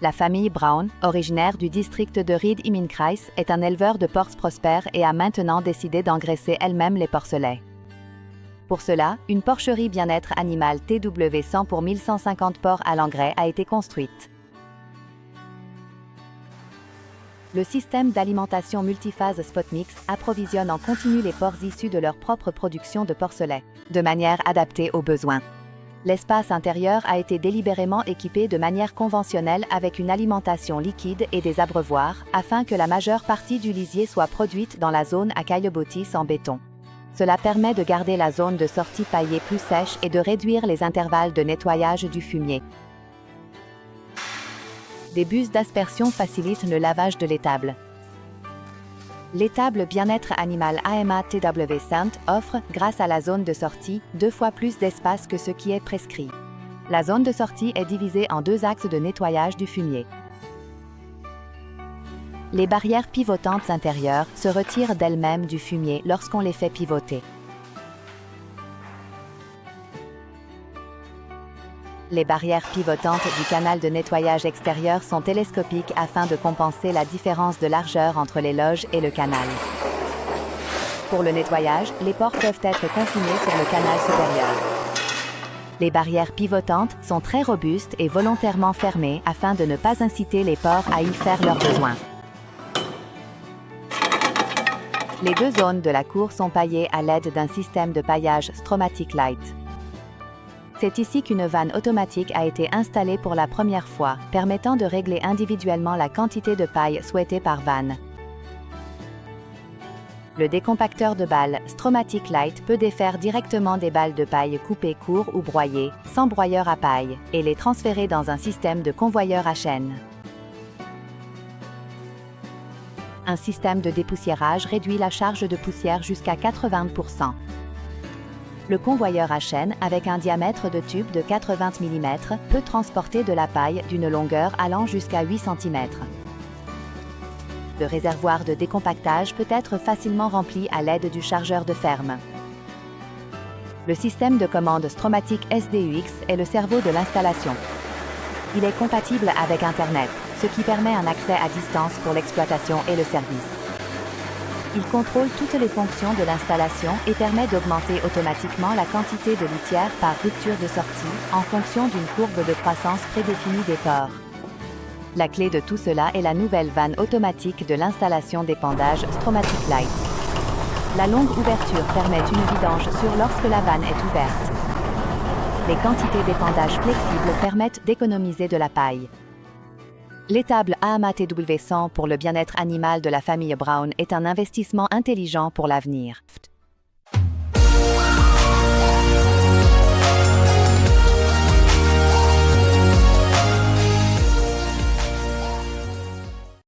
La famille Braun, originaire du district de Ried-im-Innkreis, est un éleveur de porcs prospère et a maintenant décidé d'engraisser elle-même les porcelets. Pour cela, une porcherie bien-être animal TW100 pour 1150 porcs à l'engrais a été construite. Le système d'alimentation multiphase Spotmix approvisionne en continu les porcs issus de leur propre production de porcelets, de manière adaptée aux besoins. L'espace intérieur a été délibérément équipé de manière conventionnelle avec une alimentation liquide et des abreuvoirs, afin que la majeure partie du lisier soit produite dans la zone à caillebotis en béton. Cela permet de garder la zone de sortie paillée plus sèche et de réduire les intervalles de nettoyage du fumier. Des buses d'aspersion facilitent le lavage de l'étable. L'étable bien-être animal AMA TW100 offre, grâce à la zone de sortie, 2 fois plus d'espace que ce qui est prescrit. La zone de sortie est divisée en 2 axes de nettoyage du fumier. Les barrières pivotantes intérieures se retirent d'elles-mêmes du fumier lorsqu'on les fait pivoter. Les barrières pivotantes du canal de nettoyage extérieur sont télescopiques afin de compenser la différence de largeur entre les loges et le canal. Pour le nettoyage, les porcs peuvent être confinés sur le canal supérieur. Les barrières pivotantes sont très robustes et volontairement fermées afin de ne pas inciter les porcs à y faire leurs besoins. Les 2 zones de la cour sont paillées à l'aide d'un système de paillage Stromatic Light. C'est ici qu'une vanne automatique a été installée pour la première fois, permettant de régler individuellement la quantité de paille souhaitée par vanne. Le décompacteur de balles Stromatic Light peut défaire directement des balles de paille coupées court ou broyées, sans broyeur à paille, et les transférer dans un système de convoyeur à chaîne. Un système de dépoussiérage réduit la charge de poussière jusqu'à 80%. Le convoyeur à chaîne, avec un diamètre de tube de 80 mm, peut transporter de la paille d'une longueur allant jusqu'à 8 cm. Le réservoir de décompactage peut être facilement rempli à l'aide du chargeur de ferme. Le système de commande Stromatic SDUX est le cerveau de l'installation. Il est compatible avec Internet, ce qui permet un accès à distance pour l'exploitation et le service. Il contrôle toutes les fonctions de l'installation et permet d'augmenter automatiquement la quantité de litière par rupture de sortie en fonction d'une courbe de croissance prédéfinie des porcs. La clé de tout cela est la nouvelle vanne automatique de l'installation d'épandage Stromatic Light. La longue ouverture permet une vidange sur lorsque la vanne est ouverte. Les quantités d'épandage flexibles permettent d'économiser de la paille. L'étable AMA TW100 pour le bien-être animal de la famille Braun est un investissement intelligent pour l'avenir.